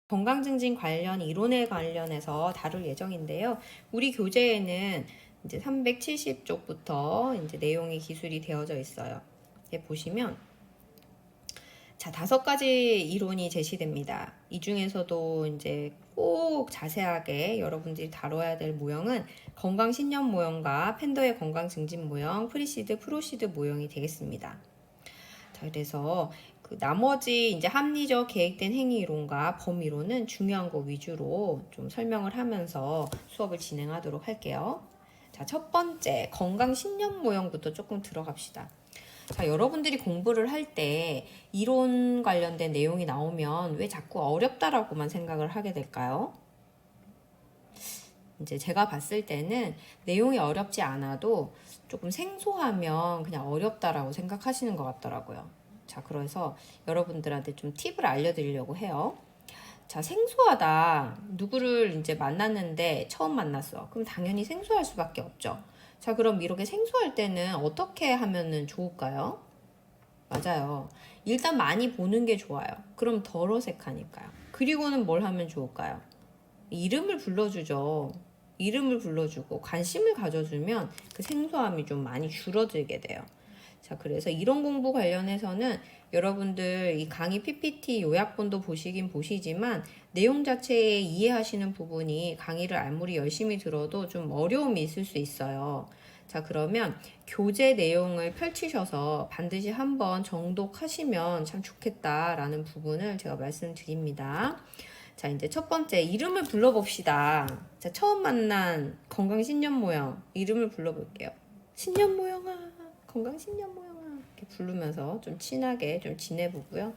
건강증진 관련 이론에 관련해서 다룰 예정인데요. 우리 교재에는 이제 370쪽부터 이제 내용이 기술이 되어져 있어요. 보시면 자, 5가지 이론이 제시됩니다. 이 중에서도 이제 꼭 자세하게 여러분들이 다뤄야 될 모형은 건강신념 모형과 팬더의 건강증진 모형, 프리시드, 프로시드 모형이 되겠습니다. 자, 그래서 그 나머지 이제 합리적 계획된 행위 이론과 범이론은 중요한 거 위주로 좀 설명을 하면서 수업을 진행하도록 할게요. 자, 첫 번째 건강신념 모형부터 조금 들어갑시다. 자, 여러분들이 공부를 할 때 이론 관련된 내용이 나오면 왜 자꾸 어렵다라고만 생각을 하게 될까요? 이제 제가 봤을 때는 내용이 어렵지 않아도 조금 생소하면 그냥 어렵다라고 생각하시는 것 같더라고요. 자, 그래서 여러분들한테 좀 팁을 알려드리려고 해요. 자, 생소하다. 누구를 이제 만났는데 처음 만났어. 그럼 당연히 생소할 수밖에 없죠. 자, 그럼 이렇게 생소할 때는 어떻게 하면은 좋을까요? 맞아요. 일단 많이 보는 게 좋아요. 그럼 덜 어색하니까요. 그리고는 뭘 하면 좋을까요? 이름을 불러주죠. 이름을 불러주고 관심을 가져주면 그 생소함이 좀 많이 줄어들게 돼요. 자, 그래서 이론 공부 관련해서는 여러분들 이 강의 PPT 요약본도 보시긴 보시지만 내용 자체에 이해하시는 부분이 강의를 아무리 열심히 들어도 좀 어려움이 있을 수 있어요. 자, 그러면 교재 내용을 펼치셔서 반드시 한번 정독하시면 참 좋겠다라는 부분을 제가 말씀드립니다. 자, 이제 첫 번째 이름을 불러봅시다. 자, 처음 만난 건강신념 모형 이름을 불러볼게요. 신념 모형아, 건강신념 모형아 이렇게 부르면서 좀 친하게 좀 지내보고요.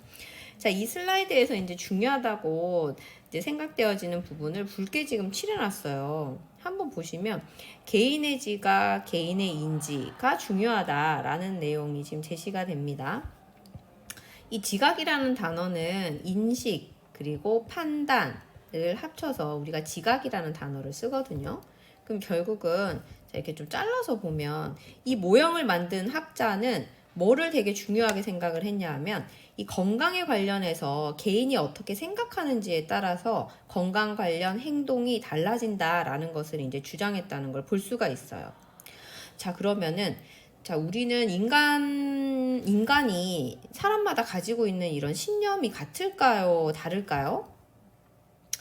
자, 이 슬라이드에서 이제 중요하다고 이제 생각되어지는 부분을 붉게 지금 칠해놨어요. 한번 보시면 개인의 지각, 개인의 인지가 중요하다라는 내용이 지금 제시가 됩니다. 이 지각이라는 단어는 인식 그리고 판단을 합쳐서 우리가 지각이라는 단어를 쓰거든요. 그럼 결국은 이렇게 좀 잘라서 보면 이 모형을 만든 학자는 뭐를 되게 중요하게 생각을 했냐 하면 이 건강에 관련해서 개인이 어떻게 생각하는지에 따라서 건강 관련 행동이 달라진다라는 것을 이제 주장했다는 걸 볼 수가 있어요. 자, 그러면은 자, 우리는 인간이 사람마다 가지고 있는 이런 신념이 같을까요? 다를까요?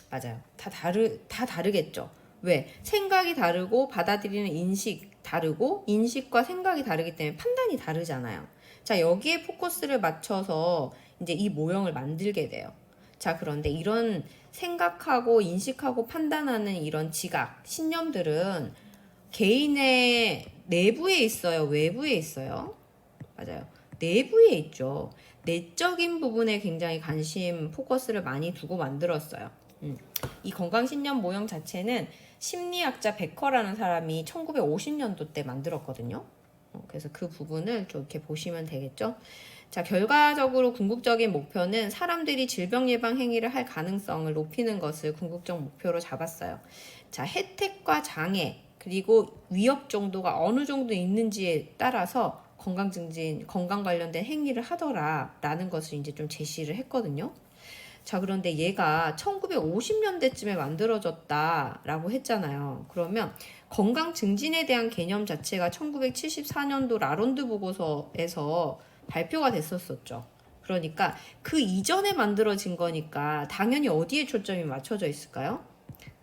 맞아요. 다 다르겠죠. 왜? 생각이 다르고 받아들이는 인식 다르고 인식과 생각이 다르기 때문에 판단이 다르잖아요. 자, 여기에 포커스를 맞춰서 이제 이 모형을 만들게 돼요. 자, 그런데 이런 생각하고 인식하고 판단하는 이런 지각, 신념들은 개인의 내부에 있어요? 외부에 있어요? 맞아요. 내부에 있죠. 내적인 부분에 굉장히 포커스를 많이 두고 만들었어요. 이 건강신념 모형 자체는 심리학자 베커라는 사람이 1950년도 때 만들었거든요. 그래서 그 부분을 좀 이렇게 보시면 되겠죠. 자, 결과적으로 궁극적인 목표는 사람들이 질병 예방 행위를 할 가능성을 높이는 것을 궁극적 목표로 잡았어요. 자, 혜택과 장애, 그리고 위협 정도가 어느 정도 있는지에 따라서 건강 관련된 행위를 하더라라는 것을 이제 좀 제시를 했거든요. 자, 그런데 얘가 1950년대쯤에 만들어졌다라고 했잖아요. 그러면 건강 증진에 대한 개념 자체가 1974년도 라론드 보고서에서 발표가 됐었었죠. 그러니까 그 이전에 만들어진 거니까 당연히 어디에 초점이 맞춰져 있을까요?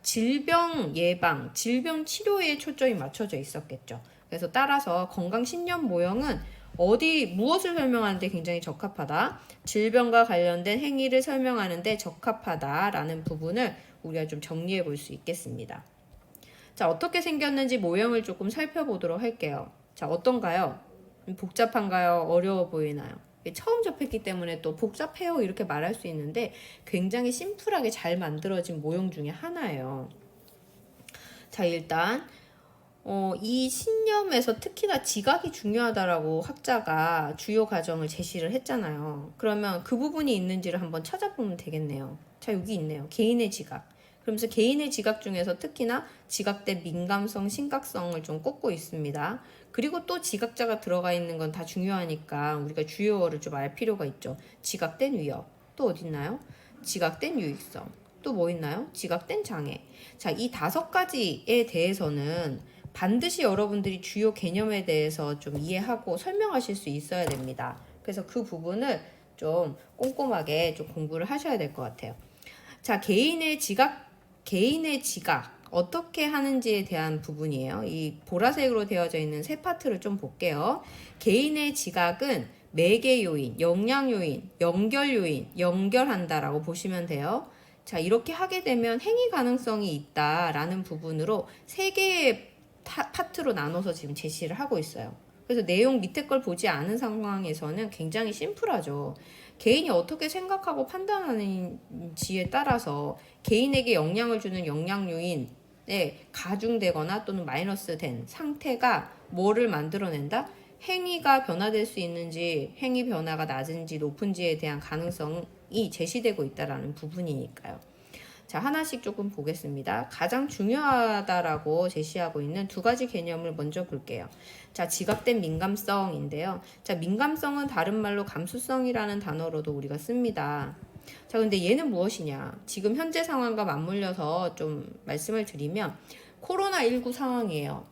질병 예방, 질병 치료에 초점이 맞춰져 있었겠죠. 그래서 따라서 건강신념 모형은 무엇을 설명하는데 굉장히 적합하다. 질병과 관련된 행위를 설명하는데 적합하다라는 부분을 우리가 좀 정리해 볼 수 있겠습니다. 자, 어떻게 생겼는지 모형을 조금 살펴보도록 할게요. 자, 어떤가요? 복잡한가요? 어려워 보이나요? 처음 접했기 때문에 또 복잡해요 이렇게 말할 수 있는데 굉장히 심플하게 잘 만들어진 모형 중에 하나예요. 자, 일단 이 신념에서 특히나 지각이 중요하다라고 학자가 주요 과정을 제시를 했잖아요. 그러면 그 부분이 있는지를 한번 찾아보면 되겠네요. 자, 여기 있네요. 개인의 지각. 그러면서 개인의 지각 중에서 특히나 지각된 민감성, 심각성을 좀 꼽고 있습니다. 그리고 또 지각자가 들어가 있는 건 다 중요하니까 우리가 주요어를 좀 알 필요가 있죠. 지각된 위협. 또 어디 있나요? 지각된 유익성. 또 뭐 있나요? 지각된 장애. 자, 이 5가지에 대해서는 반드시 여러분들이 주요 개념에 대해서 좀 이해하고 설명하실 수 있어야 됩니다. 그래서 그 부분을 좀 꼼꼼하게 좀 공부를 하셔야 될 것 같아요. 자, 개인의 지각 어떻게 하는지에 대한 부분이에요. 이 보라색으로 되어져 있는 세 파트를 좀 볼게요. 개인의 지각은 매개 요인, 영향 요인, 연결 요인, 연결한다라고 보시면 돼요. 자, 이렇게 하게 되면 행위 가능성이 있다라는 부분으로 세 개의 파트로 나눠서 지금 제시를 하고 있어요. 그래서 내용 밑에 걸 보지 않은 상황에서는 굉장히 심플하죠. 개인이 어떻게 생각하고 판단하는지에 따라서 개인에게 영향을 주는 영향 요인에 가중되거나 또는 마이너스 된 상태가 뭐를 만들어낸다? 행위가 변화될 수 있는지, 행위 변화가 낮은지 높은지에 대한 가능성이 제시되고 있다라는 부분이니까요. 자, 하나씩 조금 보겠습니다. 가장 중요하다라고 제시하고 있는 2가지 개념을 먼저 볼게요. 자, 지각된 민감성인데요. 자, 민감성은 다른 말로 감수성이라는 단어로도 우리가 씁니다. 자, 근데 얘는 무엇이냐? 지금 현재 상황과 맞물려서 좀 말씀을 드리면 코로나19 상황이에요.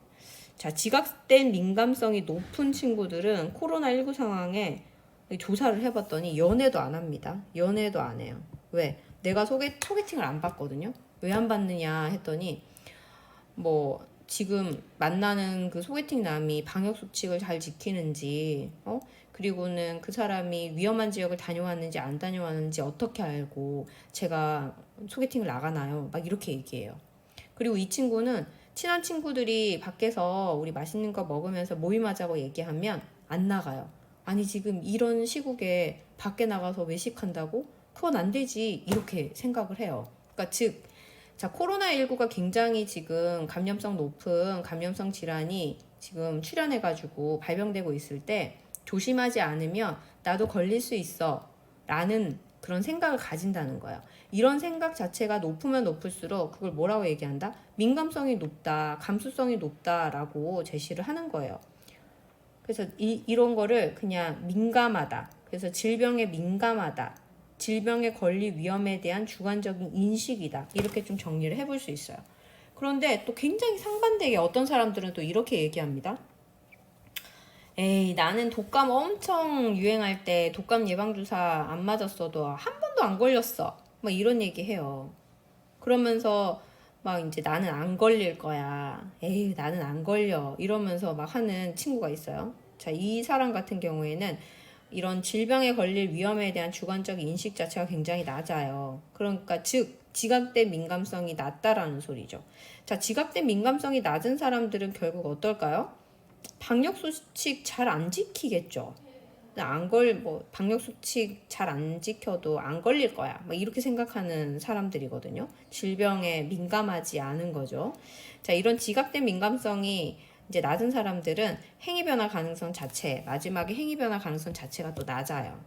자, 지각된 민감성이 높은 친구들은 코로나19 상황에 조사를 해봤더니 연애도 안 합니다. 연애도 안 해요. 왜? 내가 소개팅을 안 받거든요. 왜 안 받느냐 했더니 뭐 지금 만나는 그 소개팅 남이 방역 수칙을 잘 지키는지 그리고는 그 사람이 위험한 지역을 다녀왔는지 안 다녀왔는지 어떻게 알고 제가 소개팅을 나가나요? 막 이렇게 얘기해요. 그리고 이 친구는 친한 친구들이 밖에서 우리 맛있는 거 먹으면서 모임하자고 얘기하면 안 나가요. 아니 지금 이런 시국에 밖에 나가서 외식한다고? 그건 안 되지 이렇게 생각을 해요. 그러니까 즉, 자, 코로나19가 굉장히 지금 감염성 높은 감염성 질환이 지금 출현해가지고 발병되고 있을 때 조심하지 않으면 나도 걸릴 수 있어 라는 그런 생각을 가진다는 거예요. 이런 생각 자체가 높으면 높을수록 그걸 뭐라고 얘기한다? 민감성이 높다, 감수성이 높다라고 제시를 하는 거예요. 그래서 이런 거를 그냥 민감하다. 그래서 질병에 민감하다. 질병에 걸릴 위험에 대한 주관적인 인식이다. 이렇게 좀 정리를 해볼 수 있어요. 그런데 또 굉장히 상반되게 어떤 사람들은 또 이렇게 얘기합니다. 에이, 나는 독감 엄청 유행할 때 독감 예방주사 안 맞았어도 한 번도 안 걸렸어. 막 이런 얘기 해요. 그러면서 막 이제 나는 안 걸릴 거야. 에이, 나는 안 걸려. 이러면서 막 하는 친구가 있어요. 자, 이 사람 같은 경우에는 이런 질병에 걸릴 위험에 대한 주관적 인식 자체가 굉장히 낮아요. 그러니까 즉 지각된 민감성이 낮다라는 소리죠. 자, 지각된 민감성이 낮은 사람들은 결국 어떨까요? 방역 수칙 잘 안 지키겠죠. 방역 수칙 잘 안 지켜도 안 걸릴 거야. 뭐 이렇게 생각하는 사람들이거든요. 질병에 민감하지 않은 거죠. 자, 이런 지각된 민감성이 이제 낮은 사람들은 행위 변화 가능성 자체, 마지막에 행위 변화 가능성 자체가 또 낮아요.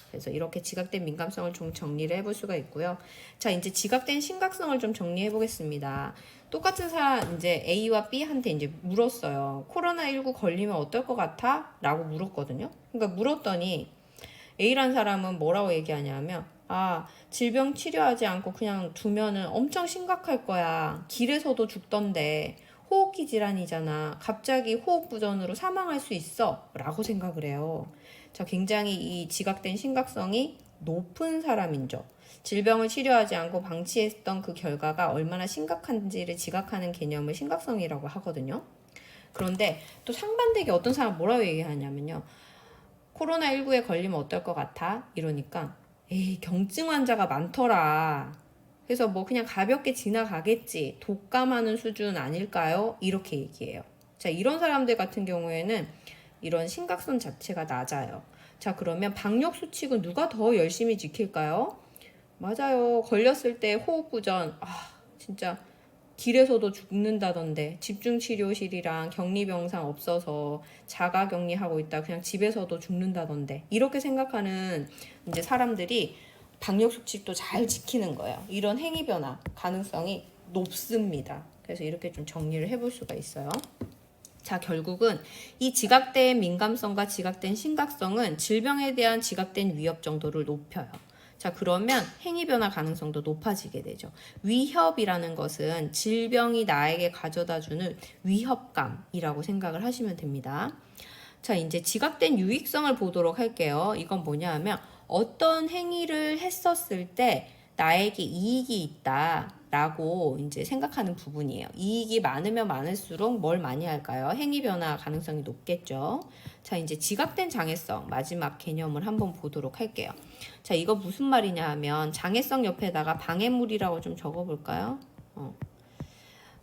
그래서 이렇게 지각된 민감성을 좀 정리를 해볼 수가 있고요. 자, 이제 지각된 심각성을 좀 정리해 보겠습니다. 똑같은 사람 이제 A와 B한테 이제 물었어요. 코로나19 걸리면 어떨 것 같아? 라고 물었거든요. 그러니까 물었더니 A라는 사람은 뭐라고 얘기하냐면 질병 치료하지 않고 그냥 두면은 엄청 심각할 거야. 길에서도 죽던데 호흡기 질환이잖아. 갑자기 호흡부전으로 사망할 수 있어. 라고 생각을 해요. 자, 굉장히 이 지각된 심각성이 높은 사람인죠. 질병을 치료하지 않고 방치했던 그 결과가 얼마나 심각한지를 지각하는 개념을 심각성이라고 하거든요. 그런데 또 상반되게 어떤 사람 뭐라고 얘기하냐면요. 코로나19에 걸리면 어떨 것 같아? 이러니까 에이, 경증 환자가 많더라. 그래서 뭐 그냥 가볍게 지나가겠지. 독감하는 수준 아닐까요? 이렇게 얘기해요. 자, 이런 사람들 같은 경우에는 이런 심각성 자체가 낮아요. 자, 그러면 방역 수칙은 누가 더 열심히 지킬까요? 맞아요. 걸렸을 때 호흡부전, 진짜 길에서도 죽는다던데, 집중치료실이랑 격리병상 없어서 자가격리하고 있다 그냥 집에서도 죽는다던데, 이렇게 생각하는 이제 사람들이 방역 수칙도 잘 지키는 거예요. 이런 행위 변화 가능성이 높습니다. 그래서 이렇게 좀 정리를 해볼 수가 있어요. 자, 결국은 이 지각된 민감성과 지각된 심각성은 질병에 대한 지각된 위협 정도를 높여요. 자, 그러면 행위 변화 가능성도 높아지게 되죠. 위협이라는 것은 질병이 나에게 가져다주는 위협감이라고 생각을 하시면 됩니다. 자, 이제 지각된 유익성을 보도록 할게요. 이건 뭐냐 하면 어떤 행위를 했었을 때 나에게 이익이 있다라고 이제 생각하는 부분이에요. 이익이 많으면 많을수록 뭘 많이 할까요? 행위 변화 가능성이 높겠죠. 자, 이제 지각된 장애성 마지막 개념을 한번 보도록 할게요. 자, 이거 무슨 말이냐 하면 장애성 옆에다가 방해물이라고 좀 적어볼까요?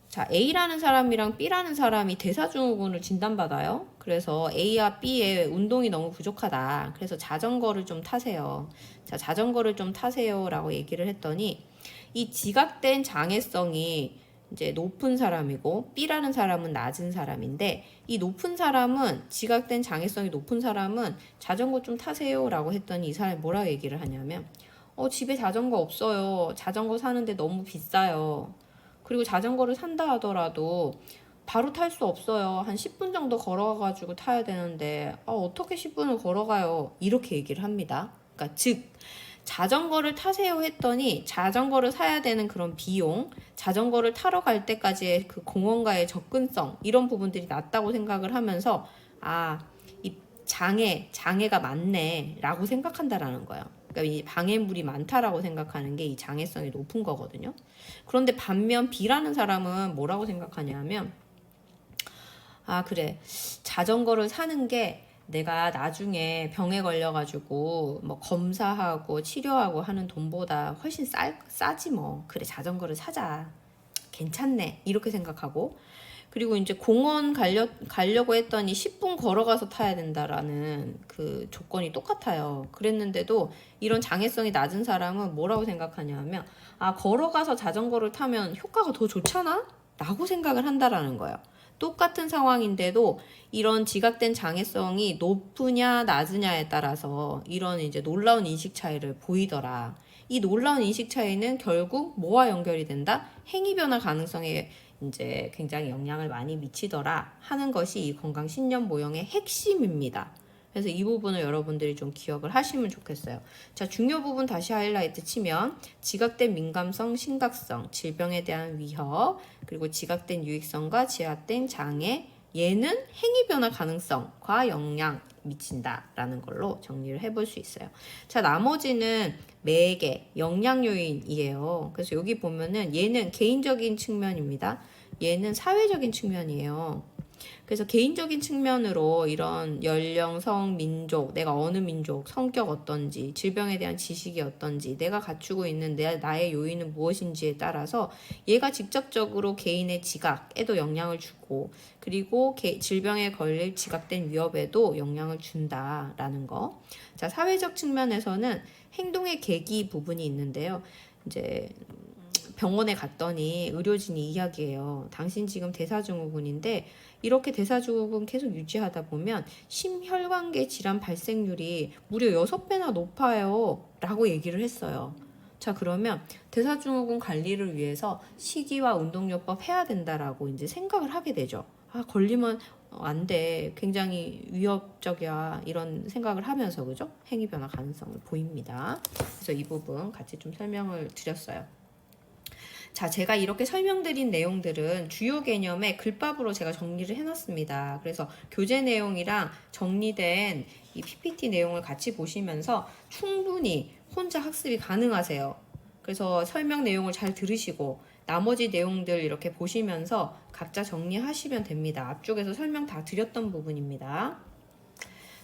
자, A라는 사람이랑 B라는 사람이 대사증후군을 진단받아요. 그래서 A와 B의 운동이 너무 부족하다. 그래서 자전거를 좀 타세요. 자, 자전거를 좀 타세요 라고 얘기를 했더니 이 지각된 장애성이 이제 높은 사람이고 B라는 사람은 낮은 사람인데 이 높은 사람은 지각된 장애성이 높은 사람은 자전거 좀 타세요 라고 했더니 이 사람이 뭐라고 얘기를 하냐면 집에 자전거 없어요. 자전거 사는데 너무 비싸요. 그리고 자전거를 산다 하더라도 바로 탈 수 없어요. 한 10분 정도 걸어가지고 타야 되는데 어떻게 10분을 걸어가요? 이렇게 얘기를 합니다. 그러니까 즉 자전거를 타세요 했더니 자전거를 사야 되는 그런 비용, 자전거를 타러 갈 때까지의 그 공원과의 접근성 이런 부분들이 낮다고 생각을 하면서 이 장애가 많네 라고 생각한다라는 거예요. 그러니까 이 방해물이 많다라고 생각하는 게 이 장애성이 높은 거거든요. 그런데 반면 B라는 사람은 뭐라고 생각하냐면 그래, 자전거를 사는 게 내가 나중에 병에 걸려가지고 뭐 검사하고 치료하고 하는 돈보다 훨씬 싸지 뭐. 그래, 자전거를 사자. 괜찮네. 이렇게 생각하고. 그리고 이제 공원 가려고 했더니 10분 걸어가서 타야 된다라는 그 조건이 똑같아요. 그랬는데도 이런 장애성이 낮은 사람은 뭐라고 생각하냐면 걸어가서 자전거를 타면 효과가 더 좋잖아? 라고 생각을 한다라는 거예요. 똑같은 상황인데도 이런 지각된 장애성이 높으냐 낮으냐에 따라서 이런 이제 놀라운 인식 차이를 보이더라. 이 놀라운 인식 차이는 결국 뭐와 연결이 된다? 행위 변화 가능성에 이제 굉장히 영향을 많이 미치더라 하는 것이 이 건강 신념 모형의 핵심입니다. 그래서 이 부분을 여러분들이 좀 기억을 하시면 좋겠어요. 자, 중요 부분 다시 하이라이트 치면 지각된 민감성, 심각성, 질병에 대한 위협, 그리고 지각된 유익성과 지각된 장애, 얘는 행위 변화 가능성과 영향 미친다라는 걸로 정리를 해볼 수 있어요. 자, 나머지는 매개, 영향 요인이에요. 그래서 여기 보면은 얘는 개인적인 측면입니다. 얘는 사회적인 측면이에요. 그래서 개인적인 측면으로 이런 연령, 성, 민족, 내가 어느 민족, 성격 어떤지, 질병에 대한 지식이 어떤지, 내가 갖추고 있는 나의 요인은 무엇인지에 따라서 얘가 직접적으로 개인의 지각에도 영향을 주고 그리고 질병에 걸릴 지각된 위협에도 영향을 준다라는 거. 자, 사회적 측면에서는 행동의 계기 부분이 있는데요. 이제 병원에 갔더니 의료진이 이야기해요. 당신 지금 대사증후군인데 이렇게 대사증후군 계속 유지하다 보면 심혈관계 질환 발생률이 무려 6배나 높아요. 라고 얘기를 했어요. 자, 그러면 대사증후군 관리를 위해서 식이와 운동요법 해야 된다라고 이제 생각을 하게 되죠. 걸리면 안 돼. 굉장히 위협적이야. 이런 생각을 하면서 그죠? 행위 변화 가능성을 보입니다. 그래서 이 부분 같이 좀 설명을 드렸어요. 자, 제가 이렇게 설명드린 내용들은 주요 개념의 글밥으로 제가 정리를 해놨습니다. 그래서 교재 내용이랑 정리된 이 PPT 내용을 같이 보시면서 충분히 혼자 학습이 가능하세요. 그래서 설명 내용을 잘 들으시고 나머지 내용들 이렇게 보시면서 각자 정리하시면 됩니다. 앞쪽에서 설명 다 드렸던 부분입니다.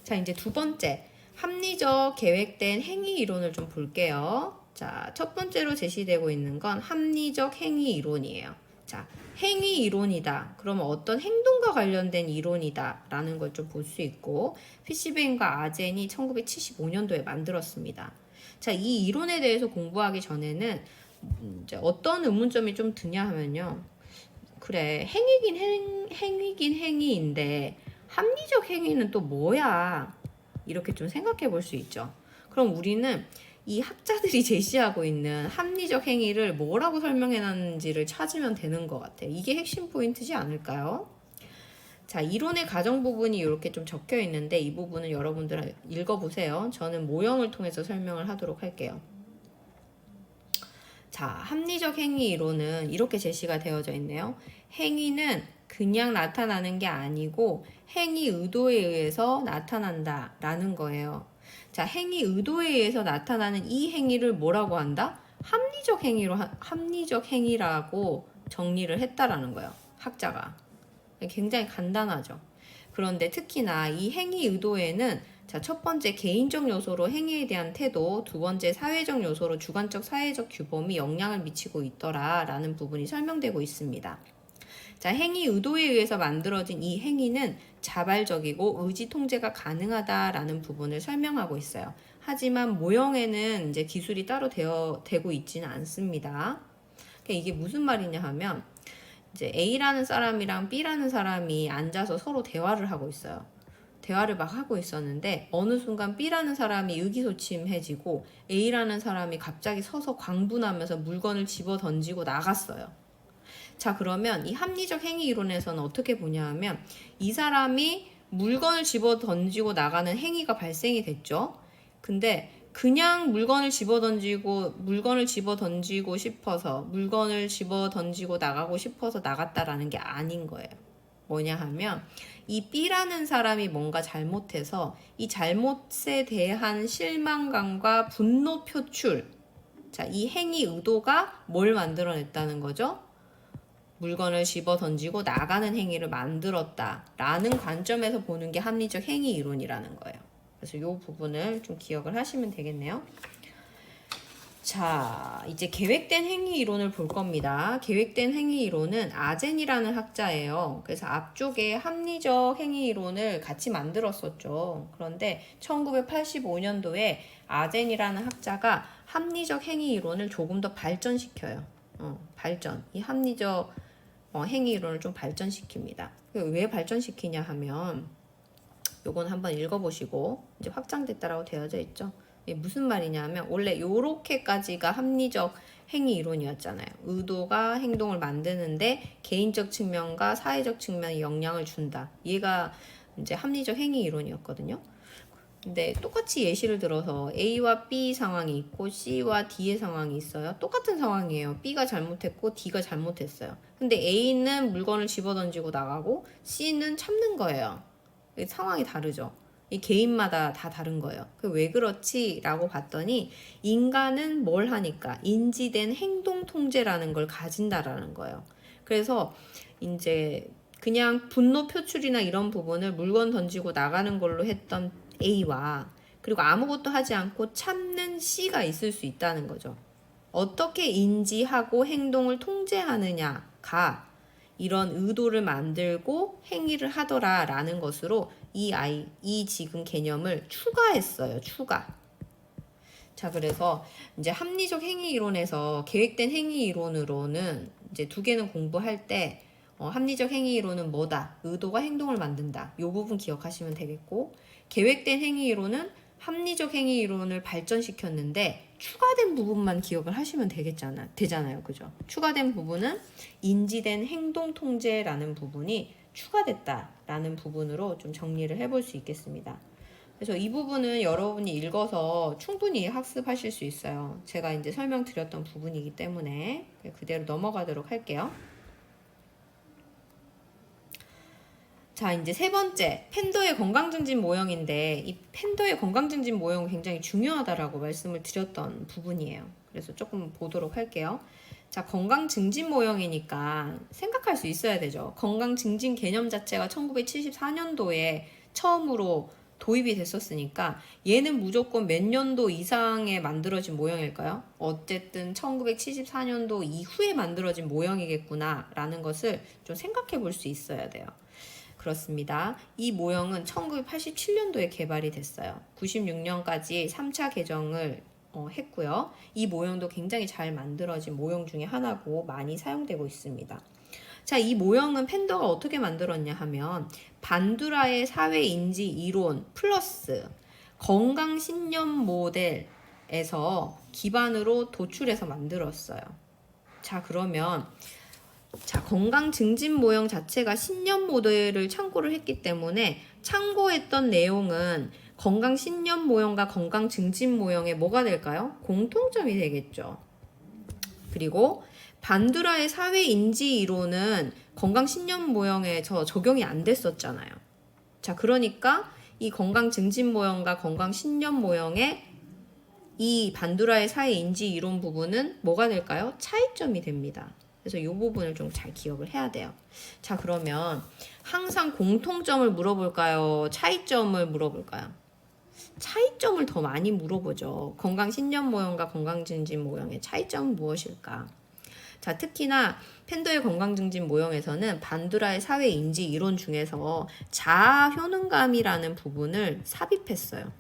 자, 이제 두 번째, 합리적 계획된 행위 이론을 좀 볼게요. 자, 첫 번째로 제시되고 있는 건 합리적 행위 이론이에요. 자, 행위 이론이다. 그러면 어떤 행동과 관련된 이론이다. 라는 걸 좀 볼 수 있고, 피시벤과 아젠이 1975년도에 만들었습니다. 자, 이 이론에 대해서 공부하기 전에는 이제 어떤 의문점이 좀 드냐 하면요. 그래, 행위긴 행위인데, 합리적 행위는 또 뭐야? 이렇게 좀 생각해 볼 수 있죠. 그럼 우리는 이 학자들이 제시하고 있는 합리적 행위를 뭐라고 설명해 놨는지를 찾으면 되는 것 같아요. 이게 핵심 포인트지 않을까요? 자, 이론의 가정 부분이 이렇게 좀 적혀 있는데 이 부분은 여러분들 읽어보세요. 저는 모형을 통해서 설명을 하도록 할게요. 자, 합리적 행위 이론은 이렇게 제시가 되어져 있네요. 행위는 그냥 나타나는 게 아니고 행위 의도에 의해서 나타난다 라는 거예요. 자, 행위 의도에 의해서 나타나는 이 행위를 뭐라고 한다? 합리적 행위라고 정리를 했다라는 거예요. 학자가. 굉장히 간단하죠. 그런데 특히나 이 행위 의도에는 자, 첫 번째 개인적 요소로 행위에 대한 태도, 두 번째 사회적 요소로 주관적 사회적 규범이 영향을 미치고 있더라라는 부분이 설명되고 있습니다. 자, 행위 의도에 의해서 만들어진 이 행위는 자발적이고 의지 통제가 가능하다라는 부분을 설명하고 있어요. 하지만 모형에는 이제 기술이 따로 되고 있지는 않습니다. 그러니까 이게 무슨 말이냐 하면 이제 A라는 사람이랑 B라는 사람이 앉아서 서로 대화를 하고 있어요. 대화를 막 하고 있었는데 어느 순간 B라는 사람이 의기소침해지고 A라는 사람이 갑자기 서서 광분하면서 물건을 집어 던지고 나갔어요. 자, 그러면 이 합리적 행위 이론에서는 어떻게 보냐 하면 이 사람이 물건을 집어 던지고 나가는 행위가 발생이 됐죠. 근데 그냥 물건을 집어 던지고 싶어서 물건을 집어 던지고 나가고 싶어서 나갔다라는 게 아닌 거예요. 뭐냐 하면 이 B라는 사람이 뭔가 잘못해서 이 잘못에 대한 실망감과 분노 표출, 자, 이 행위 의도가 뭘 만들어냈다는 거죠? 물건을 집어 던지고 나가는 행위를 만들었다라는 관점에서 보는 게 합리적 행위 이론이라는 거예요. 그래서 이 부분을 좀 기억을 하시면 되겠네요. 자, 이제 계획된 행위 이론을 볼 겁니다. 계획된 행위 이론은 아젠이라는 학자예요. 그래서 앞쪽에 합리적 행위 이론을 같이 만들었었죠. 그런데 1985년도에 아젠이라는 학자가 합리적 행위 이론을 조금 더 발전시켜요. 이 합리적 행위 이론을 좀 발전시킵니다. 왜 발전시키냐 하면 요건 한번 읽어보시고 이제 확장됐다라고 되어져 있죠. 이게 무슨 말이냐 하면 원래 요렇게까지가 합리적 행위 이론이었잖아요. 의도가 행동을 만드는데 개인적 측면과 사회적 측면에 영향을 준다. 얘가 이제 합리적 행위 이론이었거든요. 근데 똑같이 예시를 들어서 A와 B 상황이 있고 C와 D의 상황이 있어요. 똑같은 상황이에요. B가 잘못했고 D가 잘못했어요. 근데 A는 물건을 집어던지고 나가고 C는 참는 거예요. 상황이 다르죠. 이 개인마다 다 다른 거예요. 왜 그렇지? 라고 봤더니 인간은 뭘 하니까 인지된 행동 통제라는 걸 가진다라는 거예요. 그래서 이제 그냥 분노 표출이나 이런 부분을 물건 던지고 나가는 걸로 했던 A와 그리고 아무것도 하지 않고 참는 C가 있을 수 있다는 거죠. 어떻게 인지하고 행동을 통제하느냐가 이런 의도를 만들고 행위를 하더라라는 것으로 이 지금 개념을 추가했어요. 추가. 자, 그래서 이제 합리적 행위 이론에서 계획된 행위 이론으로는 이제 두 개는 공부할 때 합리적 행위 이론은 뭐다? 의도가 행동을 만든다. 이 부분 기억하시면 되겠고, 계획된 행위 이론은 합리적 행위 이론을 발전시켰는데 추가된 부분만 기억을 하시면 되잖아요. 그죠? 추가된 부분은 인지된 행동 통제라는 부분이 추가됐다라는 부분으로 좀 정리를 해볼 수 있겠습니다. 그래서 이 부분은 여러분이 읽어서 충분히 학습하실 수 있어요. 제가 이제 설명드렸던 부분이기 때문에 그대로 넘어가도록 할게요. 자, 이제 세 번째, 팬더의 건강증진 모형인데 이 팬더의 건강증진 모형은 굉장히 중요하다라고 말씀을 드렸던 부분이에요. 그래서 조금 보도록 할게요. 자, 건강증진 모형이니까 생각할 수 있어야 되죠. 건강증진 개념 자체가 1974년도에 처음으로 도입이 됐었으니까 얘는 무조건 몇 년도 이상에 만들어진 모형일까요? 어쨌든 1974년도 이후에 만들어진 모형이겠구나 라는 것을 좀 생각해 볼 수 있어야 돼요. 그렇습니다. 이 모형은 1987년도에 개발이 됐어요. 96년까지 3차 개정을 했고요. 이 모형도 굉장히 잘 만들어진 모형 중에 하나고 많이 사용되고 있습니다. 자, 이 모형은 팬더가 어떻게 만들었냐 하면 반두라의 사회인지 이론 플러스 건강신념 모델에서 기반으로 도출해서 만들었어요. 자, 그러면 건강 증진 모형 자체가 신념 모델을 참고를 했기 때문에 참고했던 내용은 건강 신념 모형과 건강 증진 모형의 뭐가 될까요? 공통점이 되겠죠. 그리고 반두라의 사회 인지 이론은 건강 신념 모형에 적용이 안 됐었잖아요. 자, 그러니까 이 건강 증진 모형과 건강 신념 모형의 이 반두라의 사회 인지 이론 부분은 뭐가 될까요? 차이점이 됩니다. 그래서 이 부분을 좀 잘 기억을 해야 돼요. 자, 그러면 항상 공통점을 물어볼까요? 차이점을 물어볼까요? 차이점을 더 많이 물어보죠. 건강 신념 모형과 건강 증진 모형의 차이점은 무엇일까? 자, 특히나 팬더의 건강 증진 모형에서는 반두라의 사회 인지 이론 중에서 자아 효능감이라는 부분을 삽입했어요.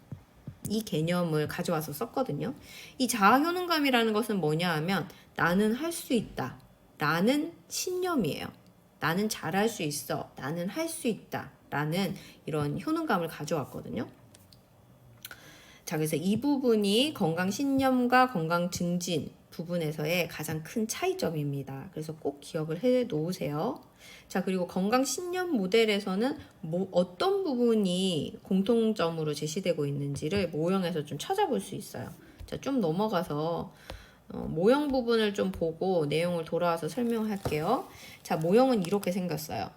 이 개념을 가져와서 썼거든요. 이 자아 효능감이라는 것은 뭐냐 하면 나는 할 수 있다. 나는 신념이에요. 나는 잘할 수 있어. 나는 할 수 있다. 라는 이런 효능감을 가져왔거든요. 자, 그래서 이 부분이 건강 신념과 건강 증진 부분에서의 가장 큰 차이점입니다. 그래서 꼭 기억을 해 놓으세요. 자, 그리고 건강 신념 모델에서는 어떤 부분이 공통점으로 제시되고 있는지를 모형에서 좀 찾아볼 수 있어요. 자, 좀 넘어가서 모형 부분을 좀 보고 내용을 돌아와서 설명할게요. 자, 모형은 이렇게 생겼어요.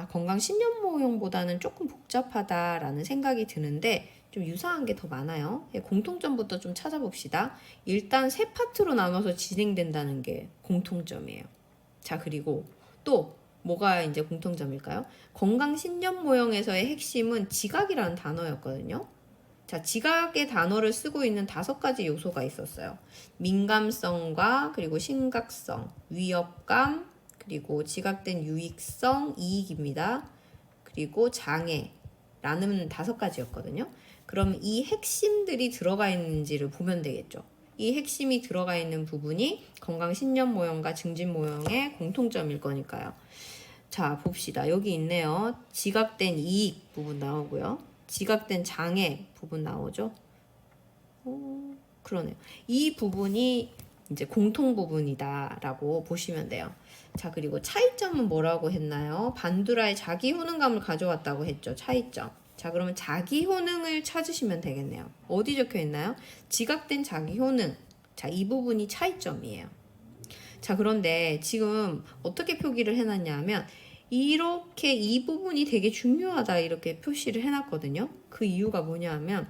건강 신념 모형보다는 조금 복잡하다라는 생각이 드는데 좀 유사한 게 더 많아요. 공통점부터 좀 찾아봅시다. 일단 세 파트로 나눠서 진행된다는 게 공통점이에요. 자, 그리고 또 뭐가 이제 공통점일까요? 건강 신념 모형에서의 핵심은 지각이라는 단어였거든요. 자, 지각의 단어를 쓰고 있는 5가지 요소가 있었어요. 민감성과 그리고 심각성, 위협감, 그리고 지각된 유익성, 이익입니다. 그리고 장애라는 5가지였거든요. 그럼 이 핵심들이 들어가 있는지를 보면 되겠죠. 이 핵심이 들어가 있는 부분이 건강 신념 모형과 증진 모형의 공통점일 거니까요. 자, 봅시다. 여기 있네요. 지각된 이익 부분 나오고요. 지각된 장애 부분 나오죠. 그러네요. 이 부분이 이제 공통 부분이다라고 보시면 돼요. 자, 그리고 차이점은 뭐라고 했나요? 반두라의 자기 효능감을 가져왔다고 했죠. 차이점. 자, 그러면 자기 효능을 찾으시면 되겠네요. 어디 적혀 있나요? 지각된 자기 효능. 자, 이 부분이 차이점이에요. 자, 그런데 지금 어떻게 표기를 해놨냐 하면 이렇게 이 부분이 되게 중요하다 이렇게 표시를 해놨거든요. 그 이유가 뭐냐 하면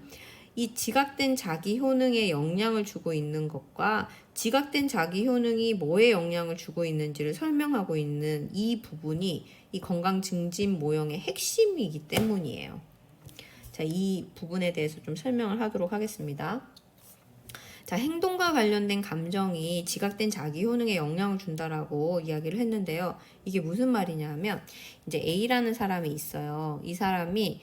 이 지각된 자기 효능에 영향을 주고 있는 것과 지각된 자기 효능이 뭐에 영향을 주고 있는지를 설명하고 있는 이 부분이 이 건강 증진 모형의 핵심이기 때문이에요. 자, 이 부분에 대해서 좀 설명을 하도록 하겠습니다. 자, 행동과 관련된 감정이 지각된 자기 효능에 영향을 준다라고 이야기를 했는데요. 이게 무슨 말이냐면 이제 A라는 사람이 있어요. 이 사람이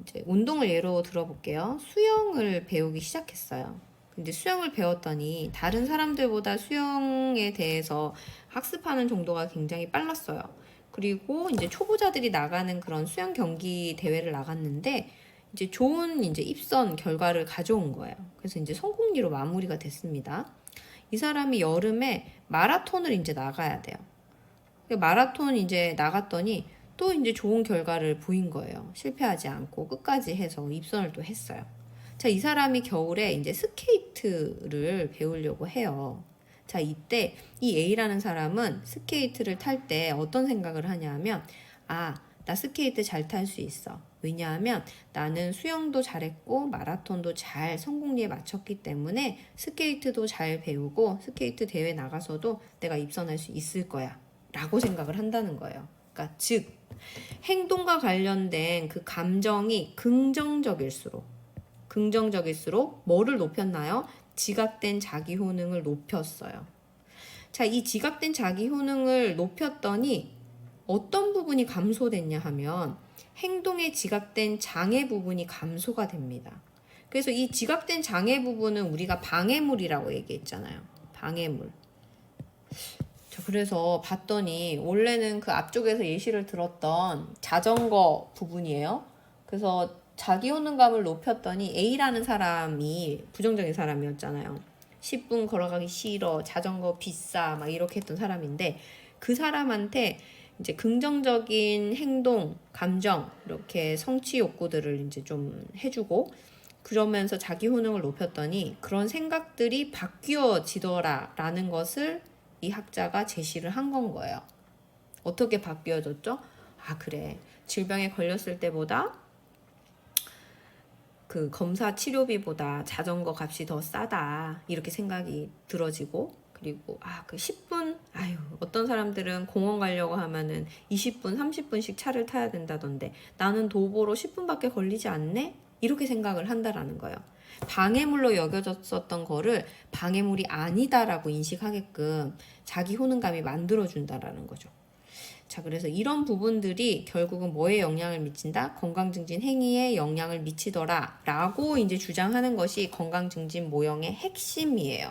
이제 운동을 예로 들어볼게요. 수영을 배우기 시작했어요. 근데 수영을 배웠더니 다른 사람들보다 수영에 대해서 학습하는 정도가 굉장히 빨랐어요. 그리고 이제 초보자들이 나가는 그런 수영 경기 대회를 나갔는데 이제 좋은 이제 입선 결과를 가져온 거예요. 그래서 이제 성공리로 마무리가 됐습니다. 이 사람이 여름에 마라톤을 이제 나가야 돼요. 마라톤 이제 나갔더니 또 이제 좋은 결과를 보인 거예요. 실패하지 않고 끝까지 해서 입선을 또 했어요. 자, 이 사람이 겨울에 이제 스케이트를 배우려고 해요. 자, 이때 이 A라는 사람은 스케이트를 탈 때 어떤 생각을 하냐면 나 스케이트 잘 탈 수 있어. 왜냐하면 나는 수영도 잘했고 마라톤도 잘 성공리에 마쳤기 때문에 스케이트도 잘 배우고 스케이트 대회 나가서도 내가 입선할 수 있을 거야 라고 생각을 한다는 거예요. 그러니까 즉 행동과 관련된 그 감정이 긍정적일수록 뭐를 높였나요? 지각된 자기 효능을 높였어요. 자, 이 지각된 자기 효능을 높였더니 어떤 부분이 감소됐냐 하면 행동에 지각된 장애 부분이 감소가 됩니다. 그래서 이 지각된 장애 부분은 우리가 방해물이라고 얘기했잖아요. 방해물. 자, 그래서 봤더니 원래는 그 앞쪽에서 예시를 들었던 자전거 부분이에요. 그래서 자기 효능감을 높였더니 A라는 사람이 부정적인 사람이었잖아요. 10분 걸어가기 싫어, 자전거 비싸, 막 이렇게 했던 사람인데 그 사람한테 이제 긍정적인 행동, 감정, 이렇게 성취 욕구들을 이제 좀 해주고 그러면서 자기 효능을 높였더니 그런 생각들이 바뀌어지더라라는 것을 이 학자가 제시를 한 건 거예요. 어떻게 바뀌어졌죠? 아, 그래. 질병에 걸렸을 때보다 그 검사 치료비보다 자전거 값이 더 싸다. 이렇게 생각이 들어지고, 그리고 그 10분, 어떤 사람들은 공원 가려고 하면은 20분, 30분씩 차를 타야 된다던데 나는 도보로 10분밖에 걸리지 않네? 이렇게 생각을 한다라는 거예요. 방해물로 여겨졌었던 거를 방해물이 아니다라고 인식하게끔 자기 효능감이 만들어준다라는 거죠. 자, 그래서 이런 부분들이 결국은 뭐에 영향을 미친다? 건강증진 행위에 영향을 미치더라 라고 이제 주장하는 것이 건강증진 모형의 핵심이에요.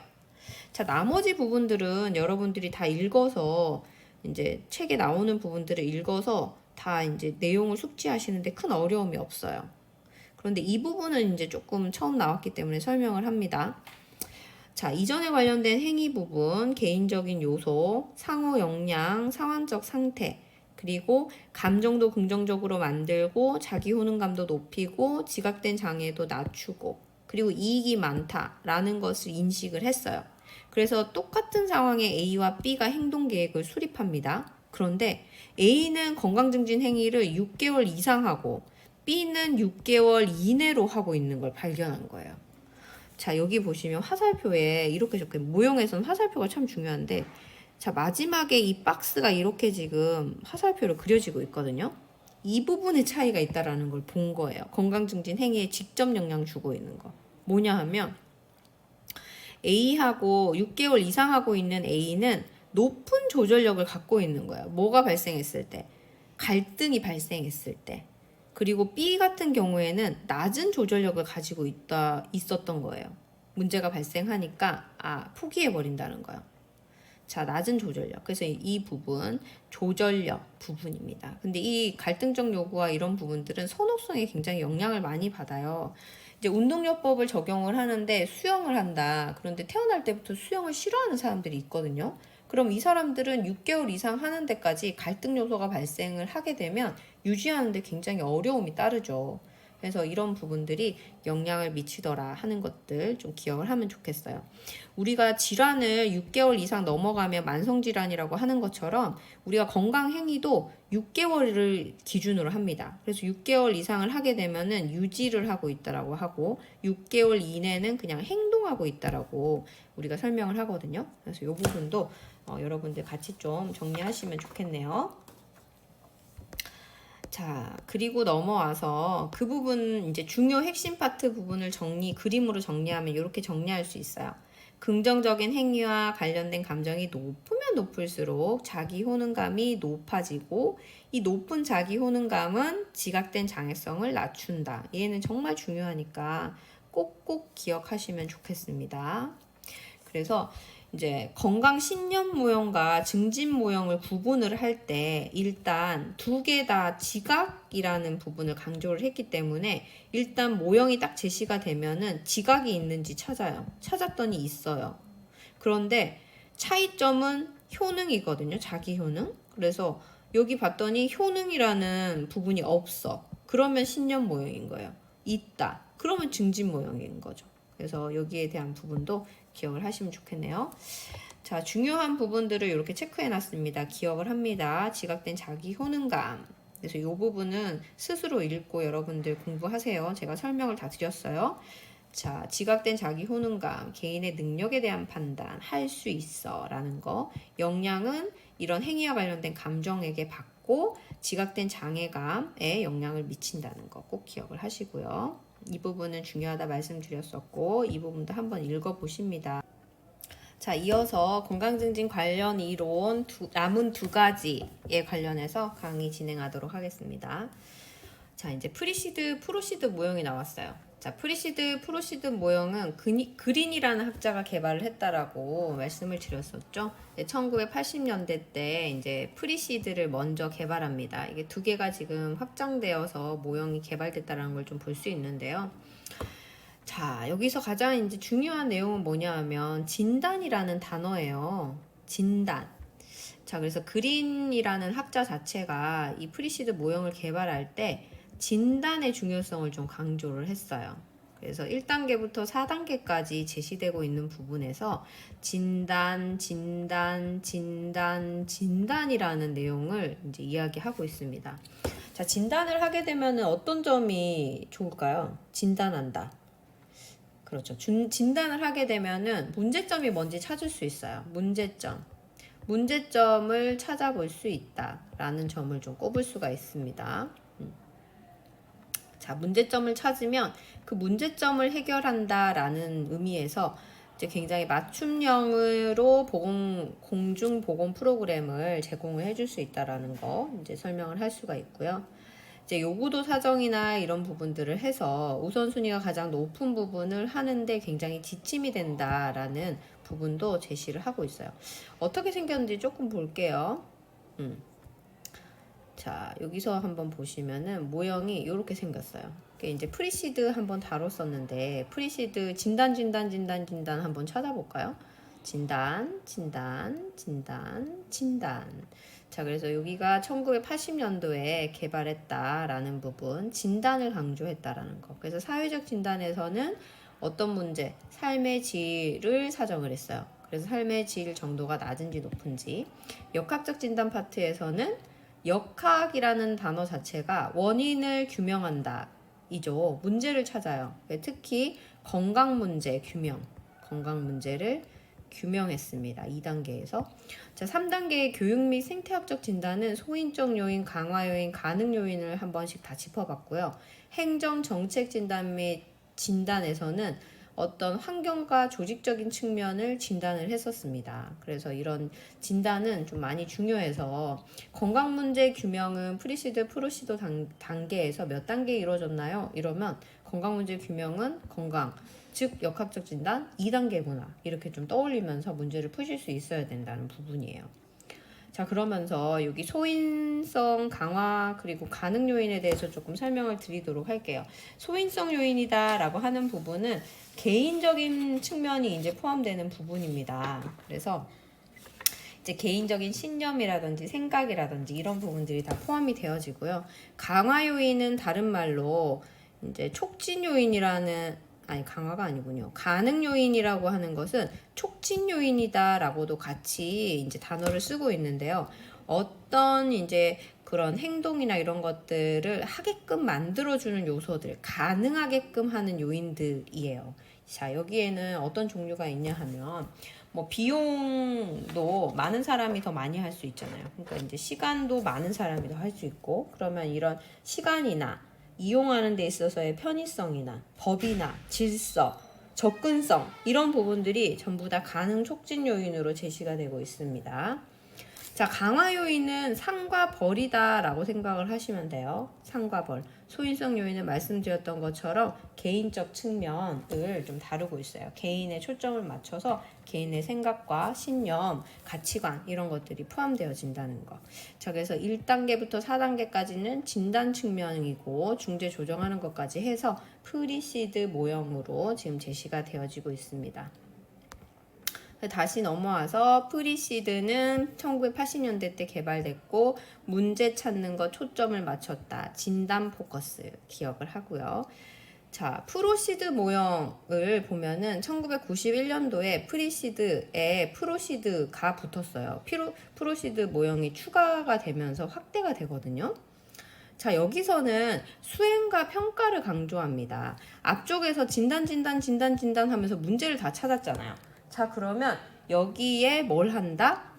자, 나머지 부분들은 여러분들이 다 읽어서 이제 책에 나오는 부분들을 읽어서 다 이제 내용을 숙지하시는데 큰 어려움이 없어요. 그런데 이 부분은 이제 조금 처음 나왔기 때문에 설명을 합니다. 자, 이전에 관련된 행위 부분, 개인적인 요소, 상호 역량, 상황적 상태, 그리고 감정도 긍정적으로 만들고 자기 효능감도 높이고 지각된 장애도 낮추고 그리고 이익이 많다라는 것을 인식을 했어요. 그래서 똑같은 상황에 A와 B가 행동 계획을 수립합니다. 그런데 A는 건강증진 행위를 6개월 이상 하고 B는 6개월 이내로 하고 있는 걸 발견한 거예요. 자, 여기 보시면 화살표에 이렇게 적혀요. 모형에서는 화살표가 참 중요한데, 자, 마지막에 이 박스가 이렇게 지금 화살표로 그려지고 있거든요. 이 부분의 차이가 있다라는 걸 본 거예요. 건강증진 행위에 직접 영향 주고 있는 거. 뭐냐 하면 A하고 6개월 이상 하고 있는 A는 높은 조절력을 갖고 있는 거예요. 뭐가 발생했을 때? 갈등이 발생했을 때. 그리고 B 같은 경우에는 낮은 조절력을 가지고 있었던 거예요. 문제가 발생하니까 포기해버린다는 거예요. 자, 낮은 조절력. 그래서 이 부분 조절력 부분입니다. 근데 이 갈등적 요구와 이런 부분들은 선호성에 굉장히 영향을 많이 받아요. 이제 운동요법을 적용을 하는데 수영을 한다. 그런데 태어날 때부터 수영을 싫어하는 사람들이 있거든요. 그럼 이 사람들은 6개월 이상 하는 데까지 갈등 요소가 발생을 하게 되면 유지하는 데 굉장히 어려움이 따르죠. 그래서 이런 부분들이 영향을 미치더라 하는 것들 좀 기억을 하면 좋겠어요. 우리가 질환을 6개월 이상 넘어가면 만성질환이라고 하는 것처럼 우리가 건강행위도 6개월을 기준으로 합니다. 그래서 6개월 이상을 하게 되면은 유지를 하고 있다라고 하고 6개월 이내는 그냥 행동하고 있다라고 우리가 설명을 하거든요. 그래서 이 부분도 여러분들 같이 좀 정리하시면 좋겠네요. 자, 그리고 넘어와서 그 부분 이제 중요 핵심 파트 부분을 그림으로 정리하면 이렇게 정리할 수 있어요. 긍정적인 행위와 관련된 감정이 높으면 높을수록 자기 효능감이 높아지고 이 높은 자기 효능감은 지각된 장애성을 낮춘다. 얘는 정말 중요하니까 꼭꼭 기억하시면 좋겠습니다. 그래서 이제 건강 신념 모형과 증진 모형을 구분을 할 때 일단 두 개 다 지각이라는 부분을 강조를 했기 때문에 일단 모형이 딱 제시가 되면은 지각이 있는지 찾아요. 찾았더니 있어요. 그런데 차이점은 효능이거든요. 자기 효능. 그래서 여기 봤더니 효능이라는 부분이 없어. 그러면 신념 모형인 거예요. 있다. 그러면 증진 모형인 거죠. 그래서 여기에 대한 부분도 기억을 하시면 좋겠네요. 자, 중요한 부분들을 이렇게 체크해 놨습니다. 기억을 합니다. 지각된 자기 효능감. 그래서 이 부분은 스스로 읽고 여러분들 공부하세요. 제가 설명을 다 드렸어요. 자, 지각된 자기 효능감, 개인의 능력에 대한 판단, 할 수 있어 라는 거. 영향은 이런 행위와 관련된 감정에게 받고 지각된 장애감에 영향을 미친다는 거 꼭 기억을 하시고요. 이 부분은 중요하다 말씀드렸었고 이 부분도 한번 읽어보십니다. 자, 이어서 건강증진 관련 이론 남은 두 가지에 관련해서 강의 진행하도록 하겠습니다. 자, 이제 프리시드, 프로시드 모형이 나왔어요. 자, 프리시드, 프로시드 모형은 그린이라는 학자가 개발을 했다라고 말씀을 드렸었죠. 1980년대 때 이제 프리시드를 먼저 개발합니다. 이게 두 개가 지금 확장되어서 모형이 개발됐다라는 걸 좀 볼 수 있는데요. 자, 여기서 가장 이제 중요한 내용은 뭐냐 하면 진단이라는 단어예요. 진단. 자, 그래서 그린이라는 학자 자체가 이 프리시드 모형을 개발할 때 진단의 중요성을 좀 강조를 했어요. 그래서 1단계부터 4단계까지 제시되고 있는 부분에서 진단, 진단, 진단, 진단이라는 내용을 이제 이야기하고 있습니다. 자, 진단을 하게 되면 어떤 점이 좋을까요? 진단한다. 그렇죠. 진단을 하게 되면은 문제점이 뭔지 찾을 수 있어요. 문제점을 찾아볼 수 있다라는 점을 좀 꼽을 수가 있습니다. 자, 문제점을 찾으면 그 문제점을 해결한다라는 의미에서 이제 굉장히 맞춤형으로 공중보건 프로그램을 제공을 해줄 수 있다라는 거 이제 설명을 할 수가 있고요. 이제 요구도 사정이나 이런 부분들을 해서 우선순위가 가장 높은 부분을 하는데 굉장히 지침이 된다라는 부분도 제시를 하고 있어요. 어떻게 생겼는지 조금 볼게요. 자, 여기서 한번 보시면은 모형이 이렇게 생겼어요. 이제 프리시드 한번 다뤘었는데 프리시드 진단 한번 찾아볼까요? 진단. 자, 그래서 여기가 1980년도에 개발했다라는 부분, 진단을 강조했다라는 거. 그래서 사회적 진단에서는 어떤 문제, 삶의 질을 사정을 했어요. 그래서 삶의 질 정도가 낮은지 높은지. 역학적 진단 파트에서는 역학이라는 단어 자체가 원인을 규명한다 이죠. 문제를 찾아요. 특히 건강 문제를 규명했습니다. 2단계에서. 자, 3단계의 교육 및 생태학적 진단은 소인적 요인, 강화 요인, 가능 요인을 한 번씩 다 짚어봤고요. 행정 정책 진단 및 진단에서는 어떤 환경과 조직적인 측면을 진단을 했었습니다. 그래서 이런 진단은 좀 많이 중요해서 건강 문제 규명은 프리시드, 프로시드 단계에서 몇 단계 이루어졌나요? 이러면 건강 문제 규명은 건강, 즉 역학적 진단 2단계구나 이렇게 좀 떠올리면서 문제를 푸실 수 있어야 된다는 부분이에요. 자, 그러면서 여기 소인성 강화 그리고 가능 요인에 대해서 조금 설명을 드리도록 할게요. 소인성 요인이다 라고 하는 부분은 개인적인 측면이 이제 포함되는 부분입니다. 그래서 이제 개인적인 신념이라든지 생각이라든지 이런 부분들이 다 포함이 되어지고요. 강화 요인은 다른 말로 이제 촉진 요인이라는 강화가 아니군요. 가능 요인이라고 하는 것은 촉진 요인이다라고도 같이 이제 단어를 쓰고 있는데요. 어떤 이제 그런 행동이나 이런 것들을 하게끔 만들어주는 요소들, 가능하게끔 하는 요인들이에요. 자, 여기에는 어떤 종류가 있냐 하면, 뭐, 비용도 많은 사람이 더 많이 할 수 있잖아요. 그러니까 이제 시간도 많은 사람이 더 할 수 있고, 그러면 이런 시간이나 이용하는 데 있어서의 편의성이나 법이나 질서, 접근성 이런 부분들이 전부 다 가능 촉진 요인으로 제시가 되고 있습니다. 자, 강화 요인은 상과 벌이다 라고 생각을 하시면 돼요. 상과 벌. 소인성 요인은 말씀드렸던 것처럼 개인적 측면을 좀 다루고 있어요. 개인의 초점을 맞춰서 개인의 생각과 신념, 가치관 이런 것들이 포함되어진다는 거. 자, 그래서 1단계부터 4단계까지는 진단 측면이고 중재 조정하는 것까지 해서 프리시드 모형으로 지금 제시가 되어지고 있습니다. 다시 넘어와서 프리시드는 1980년대 때 개발됐고 문제 찾는 것 초점을 맞췄다. 진단 포커스 기억을 하고요. 자, 프로시드 모형을 보면은 1991년도에 프리시드에 프로시드가 붙었어요. 프로시드 모형이 추가가 되면서 확대가 되거든요. 자, 여기서는 수행과 평가를 강조합니다. 앞쪽에서 진단 하면서 문제를 다 찾았잖아요. 자, 그러면 여기에 뭘 한다?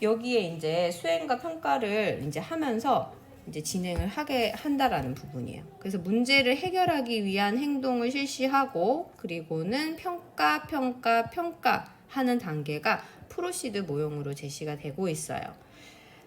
여기에 이제 수행과 평가를 이제 하면서 이제 진행을 하게 한다라는 부분이에요. 그래서 문제를 해결하기 위한 행동을 실시하고 그리고는 평가하는 단계가 프로시드 모형으로 제시가 되고 있어요.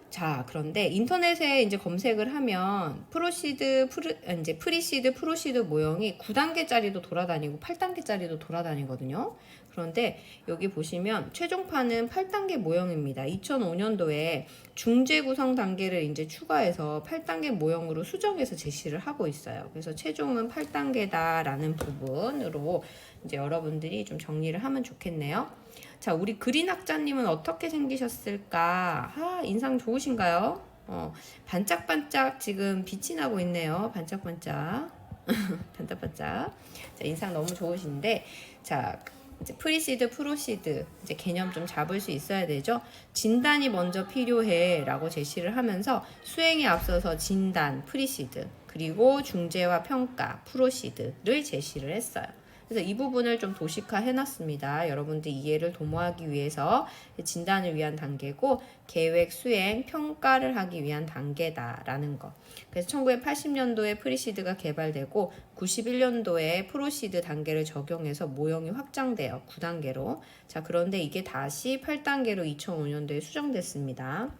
자, 그런데 인터넷에 이제 검색을 하면 프리시드, 프로시드 모형이 9단계짜리도 돌아다니고 8단계짜리도 돌아다니거든요. 그런데 여기 보시면 최종판은 8단계 모형입니다. 2005년도에 중재 구성 단계를 이제 추가해서 8단계 모형으로 수정해서 제시를 하고 있어요. 그래서 최종은 8단계다라는 부분으로 이제 여러분들이 좀 정리를 하면 좋겠네요. 자, 우리 그린 학자님은 어떻게 생기셨을까? 인상 좋으신가요? 반짝반짝 지금 빛이 나고 있네요. 반짝반짝. 반짝반짝. 자, 인상 너무 좋으신데, 자, 이제 프리시드, 프로시드 이제 개념 좀 잡을 수 있어야 되죠. 진단이 먼저 필요해라고 제시를 하면서 수행에 앞서서 진단, 프리시드 그리고 중재와 평가, 프로시드를 제시를 했어요. 그래서 이 부분을 좀 도식화 해놨습니다. 여러분들 이해를 도모하기 위해서 진단을 위한 단계고 계획, 수행, 평가를 하기 위한 단계다라는 거. 그래서 1980년도에 프리시드가 개발되고 91년도에 프로시드 단계를 적용해서 모형이 확장돼요. 9단계로. 자, 그런데 이게 다시 8단계로 2005년도에 수정됐습니다.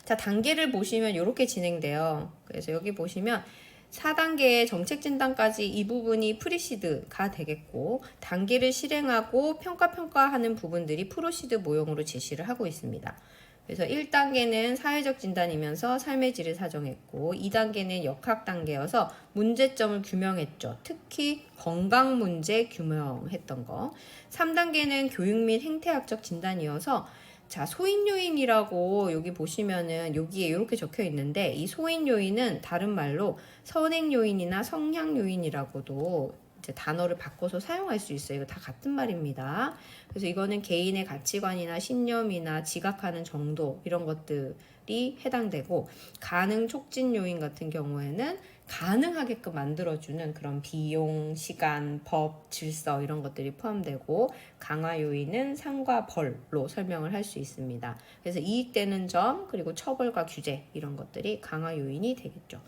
자, 단계를 보시면 이렇게 진행돼요. 그래서 여기 보시면 4단계의 정책 진단까지 이 부분이 프리시드가 되겠고 단계를 실행하고 평가하는 부분들이 프로시드 모형으로 제시를 하고 있습니다. 그래서 1단계는 사회적 진단이면서 삶의 질을 사정했고 2단계는 역학 단계여서 문제점을 규명했죠. 특히 건강 문제 규명했던 거. 3단계는 교육 및 행태학적 진단이어서 자, 소인 요인이라고 여기 보시면은 여기에 이렇게 적혀 있는데 이 소인 요인은 다른 말로 선행 요인이나 성향 요인이라고도 이제 단어를 바꿔서 사용할 수 있어요. 이거 다 같은 말입니다. 그래서 이거는 개인의 가치관이나 신념이나 지각하는 정도 이런 것들이 해당되고 가능 촉진 요인 같은 경우에는 가능하게끔 만들어주는 그런 비용, 시간, 법, 질서 이런 것들이 포함되고 강화 요인은 상과 벌로 설명을 할 수 있습니다. 그래서 이익되는 점 그리고 처벌과 규제 이런 것들이 강화 요인이 되겠죠.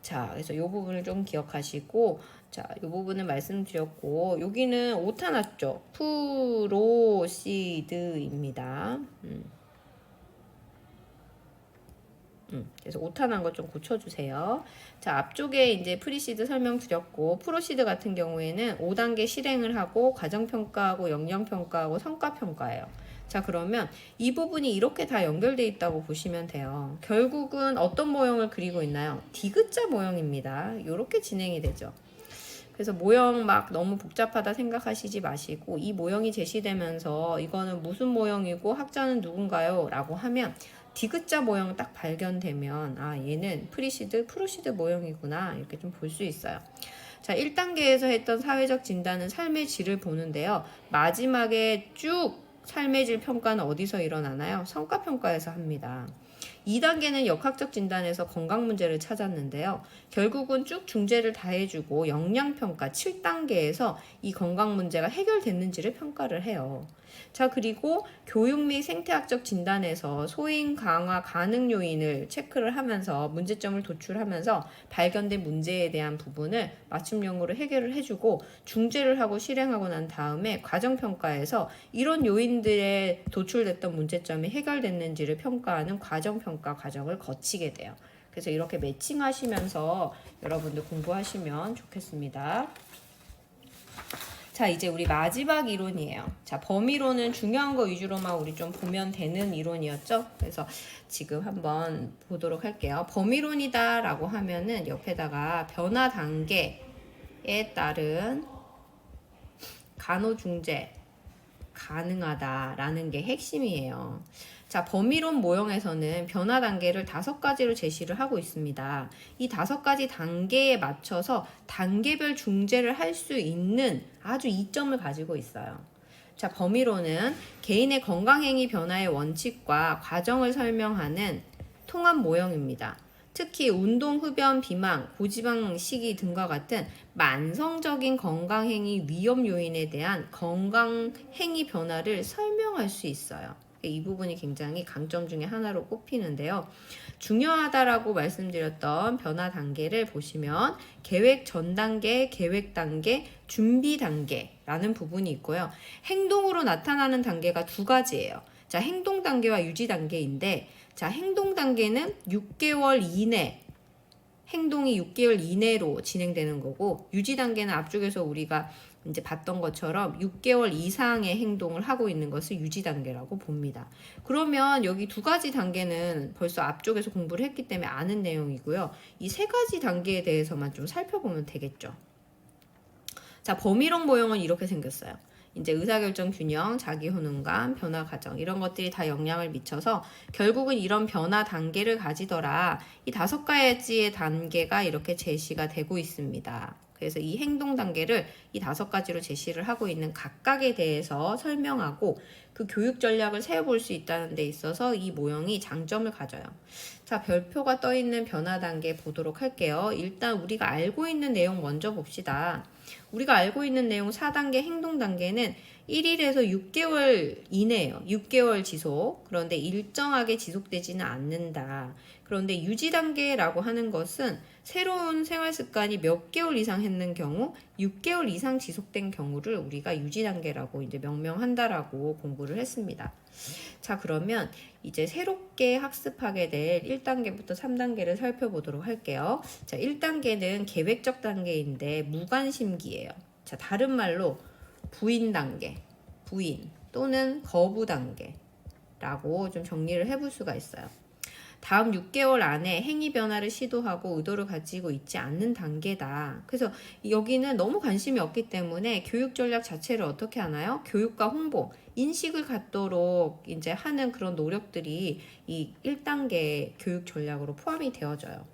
자, 그래서 이 부분을 좀 기억하시고 자, 이 부분은 말씀드렸고 여기는 오타 났죠. 프로시드입니다. 그래서 오타 난 것 좀 고쳐주세요. 자, 앞쪽에 이제 프리시드 설명드렸고 프로시드 같은 경우에는 5단계 실행을 하고 과정평가하고 역량평가하고 성과평가예요. 자, 그러면 이 부분이 이렇게 다 연결되어 있다고 보시면 돼요. 결국은 어떤 모형을 그리고 있나요? 디귿자 모형입니다. 이렇게 진행이 되죠. 그래서 모형 막 너무 복잡하다 생각하시지 마시고 이 모형이 제시되면서 이거는 무슨 모형이고 학자는 누군가요? 라고 하면 디귿자 모형 딱 발견되면 아, 얘는 프리시드, 프로시드 모형이구나 이렇게 좀 볼 수 있어요. 자, 1단계에서 했던 사회적 진단은 삶의 질을 보는데요. 마지막에 쭉 삶의 질 평가는 어디서 일어나나요? 성과평가에서 합니다. 2단계는 역학적 진단에서 건강 문제를 찾았는데요. 결국은 쭉 중재를 다 해주고 역량평가 7단계에서 이 건강 문제가 해결됐는지를 평가를 해요. 자, 그리고 교육 및 생태학적 진단에서 소인 강화 가능 요인을 체크를 하면서 문제점을 도출하면서 발견된 문제에 대한 부분을 맞춤형으로 해결을 해주고 중재를 하고 실행하고 난 다음에 과정평가에서 이런 요인들에 도출됐던 문제점이 해결됐는지를 평가하는 과정평가 과정을 거치게 돼요. 그래서 이렇게 매칭하시면서 여러분들 공부하시면 좋겠습니다. 자, 이제 우리 마지막 이론이에요. 자, 범위론은 중요한 거 위주로만 우리 좀 보면 되는 이론이었죠. 그래서 지금 한번 보도록 할게요. 범위론이다 라고 하면은 옆에다가 변화 단계에 따른 간호중재 가능하다라는 게 핵심이에요. 자, 범위론 모형에서는 변화 단계를 5가지로 제시를 하고 있습니다. 이 5가지 단계에 맞춰서 단계별 중재를 할 수 있는 아주 이점을 가지고 있어요. 자, 범위론은 개인의 건강행위 변화의 원칙과 과정을 설명하는 통합 모형입니다. 특히 운동, 흡연, 비만, 고지방 식이 등과 같은 만성적인 건강행위 위험 요인에 대한 건강행위 변화를 설명할 수 있어요. 이 부분이 굉장히 강점 중에 하나로 꼽히는데요. 중요하다라고 말씀드렸던 변화 단계를 보시면 계획 전 단계, 계획 단계, 준비 단계라는 부분이 있고요. 행동으로 나타나는 단계가 2가지예요. 자, 행동 단계와 유지 단계인데 자, 행동 단계는 6개월 이내 행동이 6개월 이내로 진행되는 거고 유지 단계는 앞쪽에서 우리가 이제 봤던 것처럼 6개월 이상의 행동을 하고 있는 것을 유지 단계라고 봅니다. 그러면 여기 2가지 단계는 벌써 앞쪽에서 공부를 했기 때문에 아는 내용이고요. 이 3가지 단계에 대해서만 좀 살펴보면 되겠죠. 자, 범위론 모형은 이렇게 생겼어요. 이제 의사결정 균형, 자기 효능감, 변화 과정 이런 것들이 다 영향을 미쳐서 결국은 이런 변화 단계를 가지더라. 이 5가지의 단계가 이렇게 제시가 되고 있습니다. 그래서 이 행동 단계를 이 5가지로 제시를 하고 있는 각각에 대해서 설명하고 그 교육 전략을 세워볼 수 있다는 데 있어서 이 모형이 장점을 가져요. 자, 별표가 떠 있는 변화 단계 보도록 할게요. 일단 우리가 알고 있는 내용 먼저 봅시다. 우리가 알고 있는 내용 4단계 행동 단계는 1일에서 6개월 이내예요. 6개월 지속. 그런데 일정하게 지속되지는 않는다. 그런데 유지 단계라고 하는 것은 새로운 생활 습관이 몇 개월 이상 했는 경우 6개월 이상 지속된 경우를 우리가 유지 단계라고 이제 명명한다라고 공부를 했습니다. 자, 그러면 이제 새롭게 학습하게 될 1단계부터 3단계를 살펴보도록 할게요. 자, 1단계는 계획적 단계인데 무관심기예요. 자, 다른 말로 부인 단계, 부인 또는 거부 단계라고 좀 정리를 해볼 수가 있어요. 다음 6개월 안에 행위 변화를 시도하고 의도를 가지고 있지 않는 단계다. 그래서 여기는 너무 관심이 없기 때문에 교육 전략 자체를 어떻게 하나요? 교육과 홍보, 인식을 갖도록 이제 하는 그런 노력들이 이 1단계 교육 전략으로 포함이 되어져요.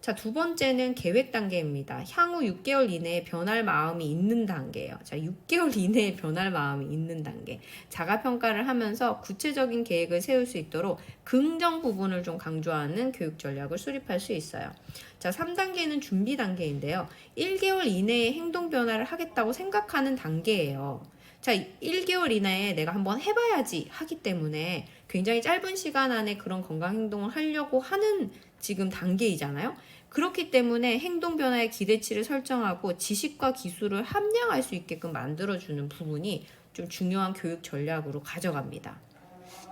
자, 두 번째는 계획 단계입니다. 향후 6개월 이내에 변할 마음이 있는 단계예요. 자, 6개월 이내에 변할 마음이 있는 단계. 자가 평가를 하면서 구체적인 계획을 세울 수 있도록 긍정 부분을 좀 강조하는 교육 전략을 수립할 수 있어요. 자, 3단계는 준비 단계인데요. 1개월 이내에 행동 변화를 하겠다고 생각하는 단계예요. 자, 1개월 이내에 내가 한번 해봐야지 하기 때문에 굉장히 짧은 시간 안에 그런 건강 행동을 하려고 하는 지금 단계이잖아요. 그렇기 때문에 행동 변화의 기대치를 설정하고 지식과 기술을 함량할 수 있게끔 만들어주는 부분이 좀 중요한 교육 전략으로 가져갑니다.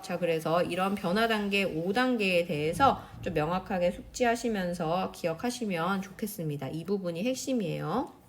자, 그래서 이런 변화 단계 5단계에 대해서 좀 명확하게 숙지하시면서 기억하시면 좋겠습니다. 이 부분이 핵심이에요.